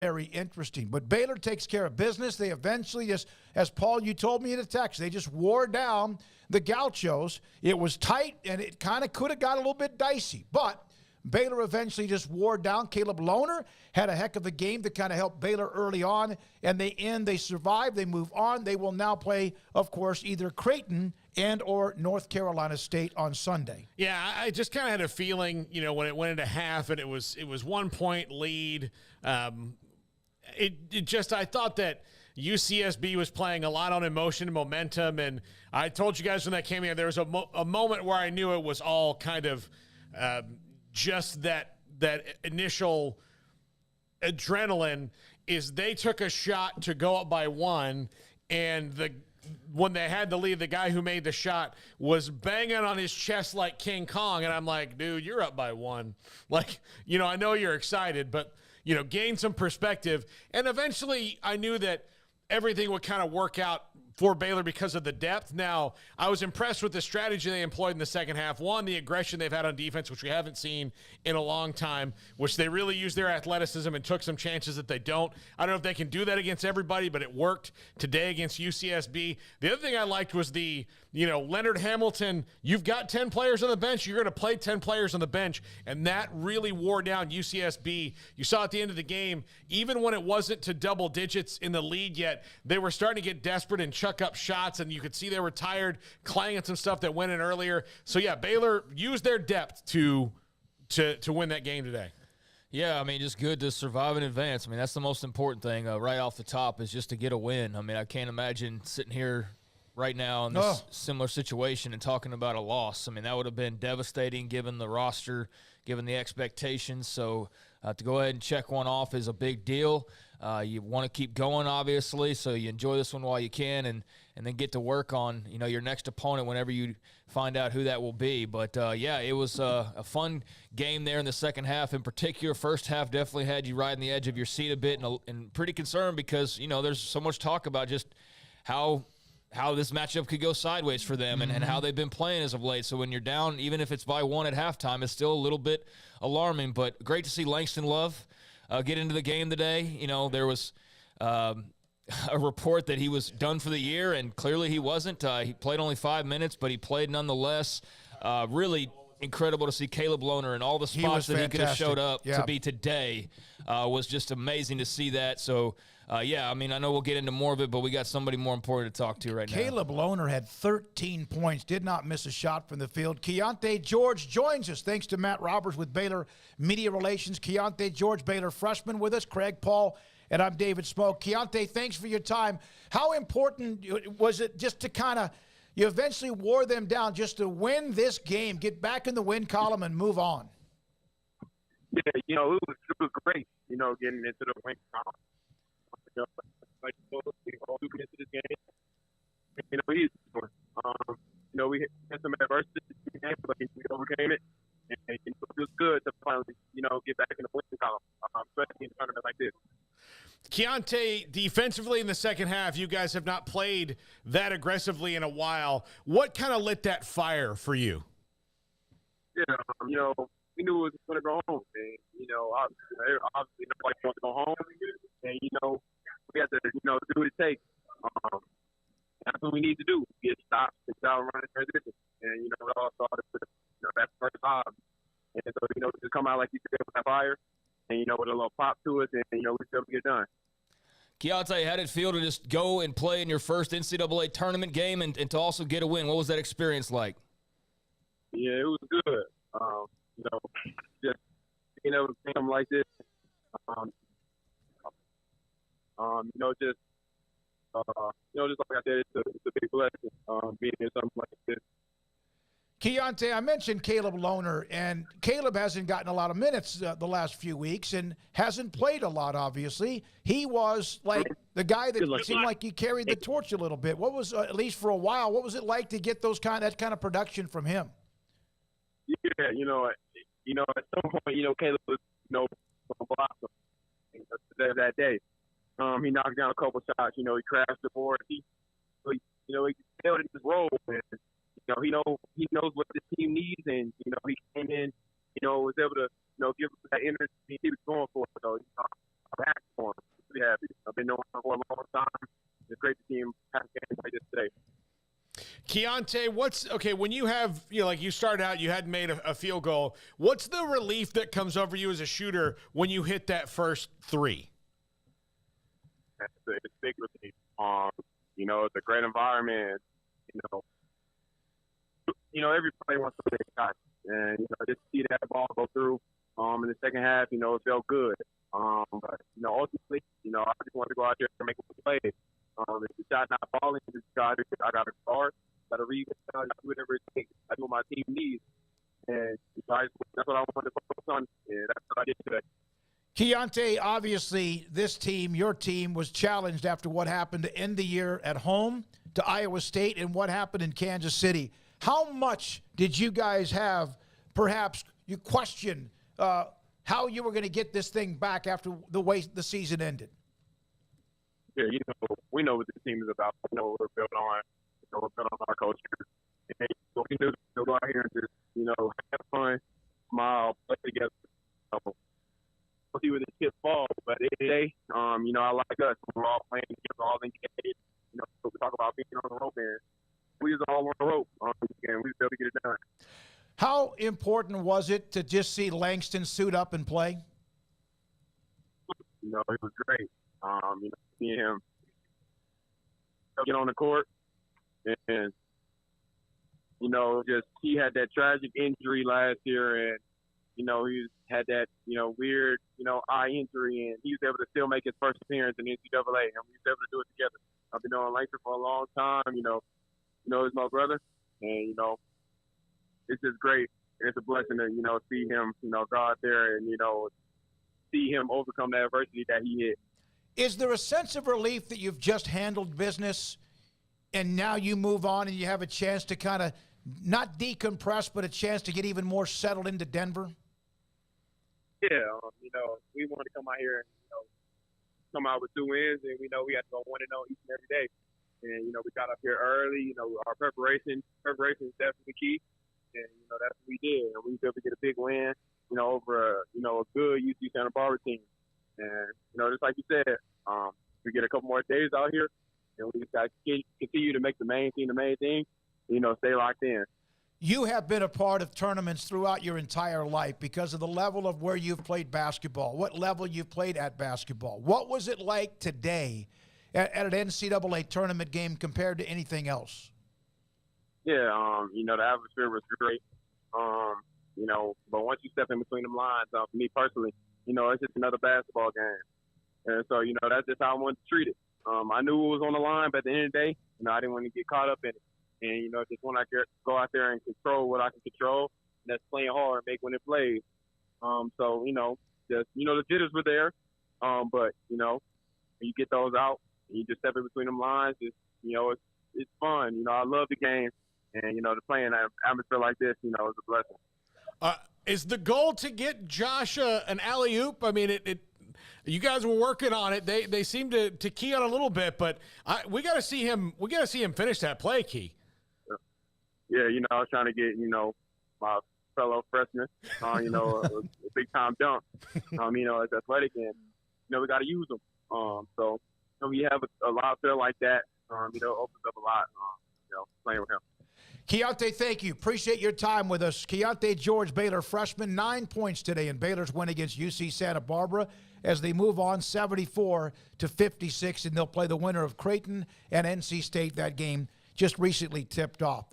very interesting. But Baylor takes care of business. They eventually just, as Paul, you told me in a text, they just wore down the Gauchos. It was tight, and it kind of could have got a little bit dicey. But Baylor eventually just wore down. Caleb Lohner had a heck of a game to kind of help Baylor early on, and they survive, they move on. They will now play, of course, either Creighton and or North Carolina State on Sunday. Yeah, I just kind of had a feeling, when it went into half and it was 1 point lead. I thought that UCSB was playing a lot on emotion and momentum, and I told you guys when that came in, there was a moment where I knew it was all kind of just that initial adrenaline. Is they took a shot to go up by one, and when they had the lead, the guy who made the shot was banging on his chest like King Kong, and I'm like, dude, you're up by one. Like, I know you're excited, but gain some perspective. And eventually I knew that everything would kind of work out for Baylor because of the depth. Now, I was impressed with the strategy they employed in the second half. One, the aggression they've had on defense, which we haven't seen in a long time, which they really used their athleticism and took some chances that they don't. I don't know if they can do that against everybody, but it worked today against UCSB. The other thing I liked was the, Leonard Hamilton, you've got 10 players on the bench, you're going to play 10 players on the bench, and that really wore down UCSB. You saw at the end of the game, even when it wasn't to double digits in the lead yet, they were starting to get desperate and chuck up shots, and you could see they were tired, clanging some stuff that went in earlier. So, yeah, Baylor used their depth to win that game today. Yeah, just good to survive and advance. That's the most important thing right off the top is just to get a win. I can't imagine sitting here right now in this similar situation and talking about a loss. That would have been devastating given the roster, given the expectations. So to go ahead and check one off is a big deal. You want to keep going, obviously, so you enjoy this one while you can and then get to work on, your next opponent whenever you find out who that will be. But, it was a fun game there in the second half. In particular, first half definitely had you riding the edge of your seat a bit and pretty concerned because, there's so much talk about just how this matchup could go sideways for them and how they've been playing as of late. So when you're down, even if it's by one at halftime, it's still a little bit alarming. But great to see Langston Love get into the game today. There was a report that he was done for the year, and clearly he wasn't. He played only 5 minutes, but he played nonetheless. Really incredible to see Caleb Lohner and all the spots that he could have showed up to be today. Was just amazing to see that. So, I know we'll get into more of it, but we got somebody more important to talk to right now. Caleb Lohner had 13 points, did not miss a shot from the field. Keyonte George joins us, thanks to Matt Roberts with Baylor Media Relations. Keyonte George, Baylor freshman with us, Craig Paul, and I'm David Smoke. Keyonte, thanks for your time. How important was it just to kind of, you eventually wore them down just to win this game, get back in the win column and move on? Yeah, it was great, getting into the win column. Like all into this game. We had some adversity in the game, but we overcame it. And it was good to finally, get back in the winning column, especially in a tournament like this. Keyonte, defensively in the second half, you guys have not played that aggressively in a while. What kind of lit that fire for you? Yeah, we knew it was going to go home. And, obviously nobody wants to go home. And, we have to, do what it takes. That's what we need to do. Get stops, get out, run in transition. And, it all started with, that first five. And so, just come out like you said with that fire and, with a little pop to it, and, we still get it done. Keyonte, how did it feel to just go and play in your first NCAA tournament game and to also get a win? What was that experience like? Yeah, it was good. Just being able to see them like this, just like I said, it's a big blessing being in something like this. Keyonte, I mentioned Caleb Lohner, and Caleb hasn't gotten a lot of minutes the last few weeks and hasn't played a lot, obviously. He was like the guy that seemed like he carried the torch a little bit. What was, at least for a while, what was it like to get that kind of production from him? Yeah, at some point, Caleb was, blossom that day. He knocked down a couple shots. He crashed the board. He held in his role. And, he knows what the team needs, and he came in, was able to give us that energy he was going for. So happy for him. Really happy. I've been knowing him for a long time. It's great to see him have a game like this today. Keonte, when you have, like you started out, you hadn't made a field goal. What's the relief that comes over you as a shooter when you hit that first three? It's big relief. It's a great environment. Everybody wants to play a shot, and just see that ball go through. In the second half, it felt good. But ultimately, I just wanted to go out there and make a play. If the shot not falling, I got to start. Got to read, do whatever it takes. I do what my team needs, and that's what I wanted to focus on. And that's what I did today. Keonte, obviously, this team, your team, was challenged after what happened to end the year at home to Iowa State and what happened in Kansas City. How much did you guys have, perhaps, you question how you were going to get this thing back after the way the season ended? Yeah, we know what this team is about. We know what we're built on. We're built on our culture. And we knew to go out here and just, have fun, smile, play together. We'll see where the chips fall. But at the end of the day, I like us. We're all playing together, all engaged. We talk about being on the rope, and we was all on the rope, and we was able to get it done. How important was it to just see Langston suit up and play? It was great. Seeing him get on the court, and just he had that tragic injury last year, and he had that weird eye injury, and he was able to still make his first appearance in the NCAA, and we was able to do it together. I've been knowing Langston for a long time. He's my brother, and it's just great. It's a blessing to see him go out there and see him overcome the adversity that he hit. Is there a sense of relief that you've just handled business and now you move on and you have a chance to kind of not decompress, but a chance to get even more settled into Denver? Yeah, we wanted to come out here and come out with 2 wins, and we had to go 1-0 each and every day. And we got up here early. Our preparation is definitely key, and that's what we did. And we were able to get a big win, over a good UC Santa Barbara team. And just like you said, we get a couple more days out here, and we just got to continue to make the main thing, stay locked in. You have been a part of tournaments throughout your entire life because of the level of where you've played basketball, what level you've played at basketball. What was it like today at an NCAA tournament game compared to anything else? Yeah, the atmosphere was great. But once you step in between them lines, for me personally, it's just another basketball game. And so, that's just how I wanted to treat it. I knew it was on the line, but at the end of the day, I didn't want to get caught up in it. And, just want to go out there and control what I can control, and that's playing hard and make winning plays. So, the jitters were there. But, when you get those out, and you just step in between them lines, it's fun. I love the game. And, to play in an atmosphere like this, is a blessing. Is the goal to get Josh an alley-oop? I mean, you guys were working on it. They seem to key on a little bit, but we got to see him. We got to see him finish that play, Key. Yeah, I was trying to get my fellow freshman, a big time dunk. It's athletic, and we got to use them. So we have a lot there like that. Opens up a lot. Playing with him. Keonte, thank you. Appreciate your time with us. Keyonte George, Baylor freshman, 9 points today in Baylor's win against UC Santa Barbara as they move on 74-56, and they'll play the winner of Creighton and NC State. That game just recently tipped off.